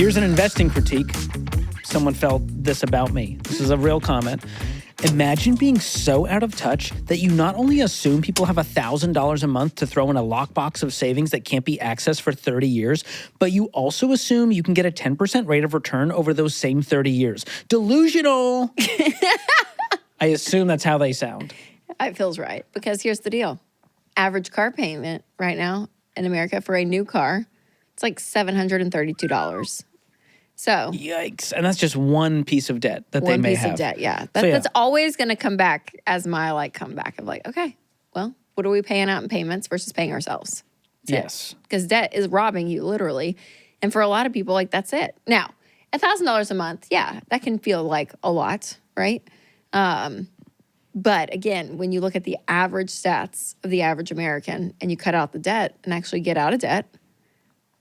Here's an investing critique. Someone felt this about me. This is a real comment. Imagine being so out of touch that you not only assume people have $1,000 a month to throw in a lockbox of savings that can't be accessed for 30 years, but you also assume you can get a 10% rate of return over those same 30 years. Delusional! I assume that's how they sound. It feels right, because here's the deal. Average car payment right now in America for a new car, it's like $732. So yikes. And that's just one piece of debt that they may have. One piece of debt, yeah. That's always going to come back as my comeback of okay, well, what are we paying out in payments versus paying ourselves? Yes. Because debt is robbing you literally. And for a lot of people, that's it. Now, $1,000 a month, yeah, that can feel like a lot, right? But again, when you look at the average stats of the average American and you cut out the debt and actually get out of debt,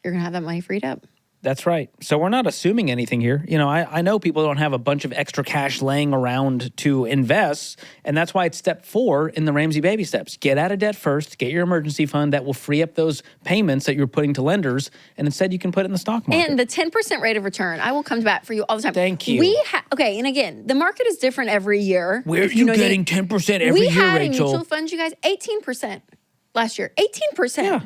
you're going to have that money freed up. That's right. So we're not assuming anything here. You know, I know people don't have a bunch of extra cash laying around to invest, and that's why it's step 4 in the Ramsey baby steps. Get out of debt first, get your emergency fund that will free up those payments that you're putting to lenders, and instead you can put it in the stock market. And the 10% rate of return, I will come back for you all the time. Thank you. Okay, and again, the market is different every year. Where are you getting 10% every year, Rachel? We had in mutual funds, you guys, 18% last year. 18%. Yeah.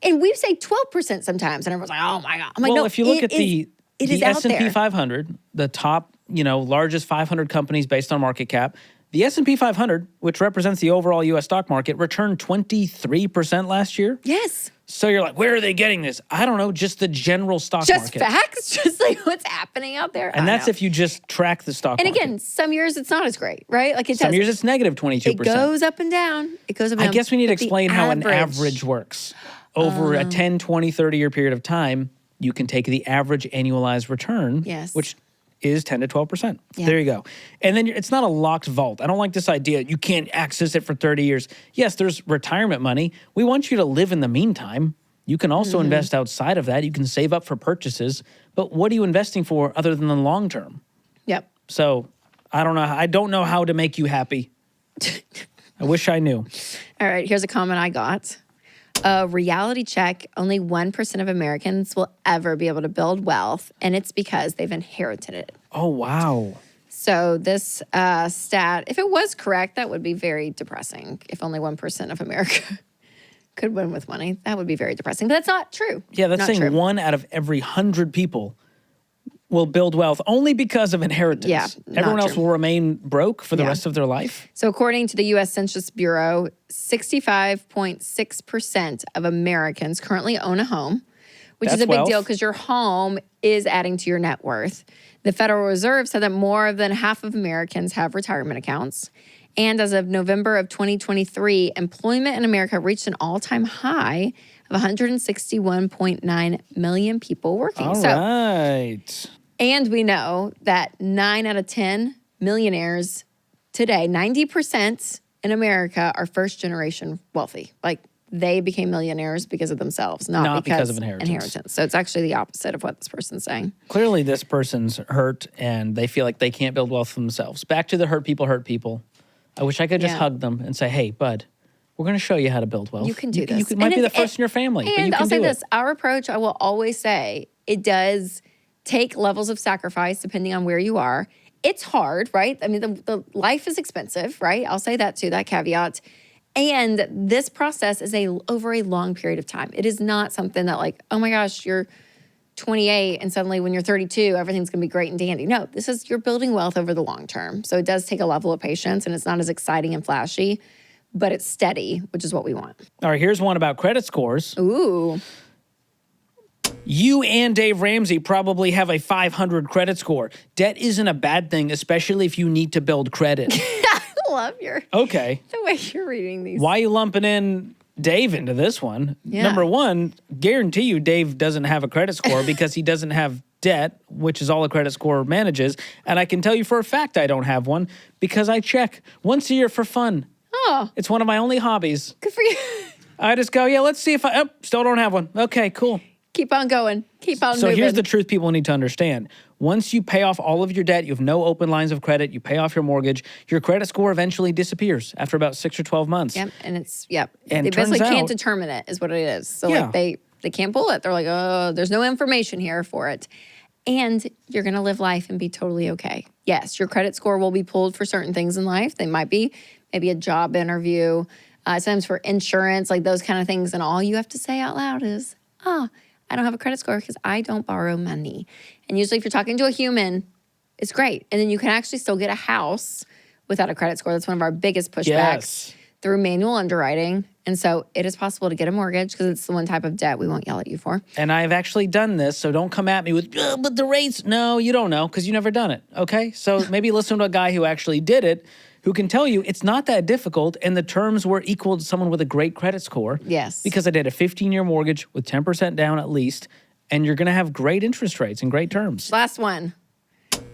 And we say 12% sometimes, and everyone's like, "Oh my god!" I'm like, well, no. If you look at the S&P 500, the top, largest 500 companies based on market cap, the S&P 500, which represents the overall U.S. stock market, returned 23% last year. Yes. So you're like, where are they getting this? I don't know, just the general stock market. Just facts, just like what's happening out there. And that's if you just track the stock market. And again, some years it's not as great, right? Some years it's negative 22%. It goes up and down. It goes up and down. I guess we need to explain how an average works. Over a 10, 20, 30-year period of time, you can take the average annualized return, which is 10 to 12%. Yeah. There you go. And then it's not a locked vault. I don't like this idea. You can't access it for 30 years. Yes, there's retirement money. We want you to live in the meantime. You can also invest outside of that. You can save up for purchases. But what are you investing for other than the long term? Yep. So I don't know. I don't know how to make you happy. I wish I knew. All right. Here's a comment I got. A reality check, only 1% of Americans will ever be able to build wealth, and it's because they've inherited it. Oh, wow. So this stat, if it was correct, that would be very depressing. If only 1% of America could win with money, that would be very depressing. But that's not true. Yeah, that's saying 1 out of every 100 people will build wealth only because of inheritance. Yeah, everyone else will remain broke for the rest of their life. So according to the U.S. Census Bureau, 65.6% of Americans currently own a home, which is a big deal because your home is adding to your net worth. The Federal Reserve said that more than half of Americans have retirement accounts. And as of November of 2023, employment in America reached an all-time high of 161.9 million people working. All right. And we know that 9 out of 10 millionaires today, 90% in America, are first-generation wealthy. Like, they became millionaires because of themselves, not because of inheritance. So it's actually the opposite of what this person's saying. Clearly, this person's hurt, and they feel like they can't build wealth for themselves. Back to the hurt people. I wish I could just hug them and say, hey, bud, we're going to show you how to build wealth. You can do this. You might be the first in your family, but you can I'll say do this. Our approach, I will always say, it does take levels of sacrifice depending on where you are. It's hard, right? I mean, the life is expensive, right? I'll say that too, that caveat. And this process is over a long period of time. It is not something that like, oh my gosh, you're 28 and suddenly when you're 32, everything's going to be great and dandy. No, you're building wealth over the long term. So it does take a level of patience, and it's not as exciting and flashy, but it's steady, which is what we want. All right, here's one about credit scores. Ooh. You and Dave Ramsey probably have a 500 credit score. Debt isn't a bad thing, especially if you need to build credit. I love the way you're reading these. Why are you lumping in Dave into this one? Yeah. Number one, guarantee you Dave doesn't have a credit score because he doesn't have debt, which is all a credit score manages. And I can tell you for a fact I don't have one because I check once a year for fun. Oh. It's one of my only hobbies. Good for you. I just go, let's see if still don't have one. Okay, cool. Keep on going. Keep on moving. So here's the truth people need to understand. Once you pay off all of your debt, you have no open lines of credit, you pay off your mortgage, your credit score eventually disappears after about 6 or 12 months. Yep, and And they basically turns can't out, determine it is what it is. So like They can't pull it. They're like, oh, there's no information here for it. And you're going to live life and be totally okay. Yes, your credit score will be pulled for certain things in life. They might be maybe a job interview, sometimes for insurance, like those kind of things. And all you have to say out loud is, I don't have a credit score because I don't borrow money. And usually if you're talking to a human, it's great. And then you can actually still get a house without a credit score. That's one of our biggest pushbacks through manual underwriting. And so it is possible to get a mortgage because it's the one type of debt we won't yell at you for. And I've actually done this, so don't come at me with, but the rates. No, you don't know because you've never done it, okay? So maybe listen to a guy who actually did it, who can tell you it's not that difficult, and the terms were equal to someone with a great credit score. Yes. Because I did a 15-year mortgage with 10% down at least, and you're going to have great interest rates and great terms. Last one.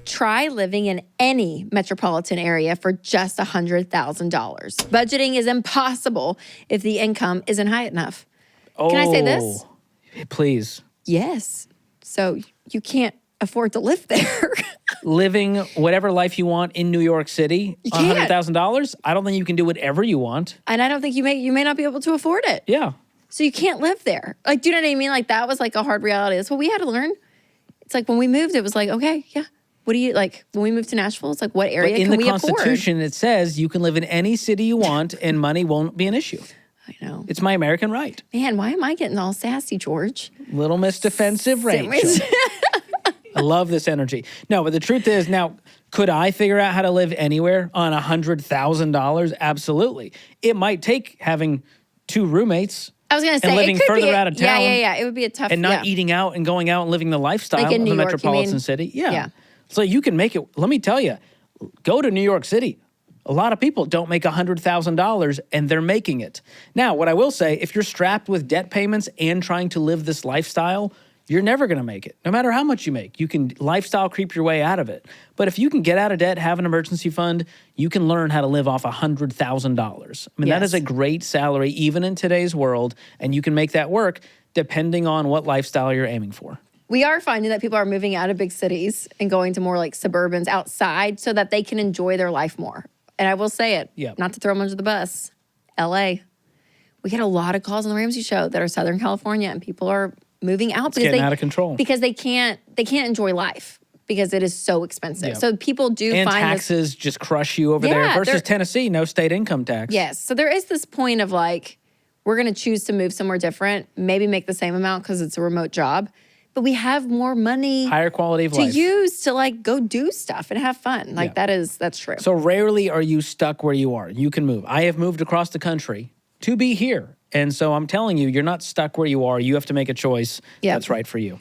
Try living in any metropolitan area for just $100,000. Budgeting is impossible if the income isn't high enough. Can I say this? Please. Yes. So you can't afford to live there. Living whatever life you want in New York City, $100,000, I don't think you can do whatever you want. And I don't think you may not be able to afford it. Yeah. So you can't live there. Like, do you know what I mean? Like, that was like a hard reality. That's what we had to learn. It's like when we moved, it was like, okay, yeah. What do you, like, when we moved to Nashville, it's like, what area can we afford? In the Constitution, it says you can live in any city you want and money won't be an issue. I know. It's my American right. Man, why am I getting all sassy, George? Little Miss Defensive Rachel. I love this energy. No, but the truth is, now, could I figure out how to live anywhere on $100,000? Absolutely. It might take having 2 roommates. I was going to say, and living it could further be out of town. Yeah. It would be a tough. And not eating out and going out and living the lifestyle like in of New a York, metropolitan city. Yeah. So you can make it. Let me tell you, go to New York City. A lot of people don't make $100,000 and they're making it. Now, what I will say, if you're strapped with debt payments and trying to live this lifestyle, you're never going to make it, no matter how much you make. You can lifestyle creep your way out of it. But if you can get out of debt, have an emergency fund, you can learn how to live off $100,000. I mean, that is a great salary, even in today's world, and you can make that work depending on what lifestyle you're aiming for. We are finding that people are moving out of big cities and going to more like suburbans outside so that they can enjoy their life more. And I will say it, not to throw them under the bus, LA. We get a lot of calls on the Ramsey show that are Southern California, and people are moving out because getting out of control. Because they can't enjoy life because it is so expensive. So people do and find taxes just crush you over there versus Tennessee, no state income tax. Yes. So there is this point of like, we're going to choose to move somewhere different, maybe make the same amount because it's a remote job, but we have more money, higher quality of life to use to like go do stuff and have fun. Like that's true. So rarely are you stuck where you are. You can move. I have moved across the country to be here. And so I'm telling you, you're not stuck where you are. You have to make a choice that's right for you.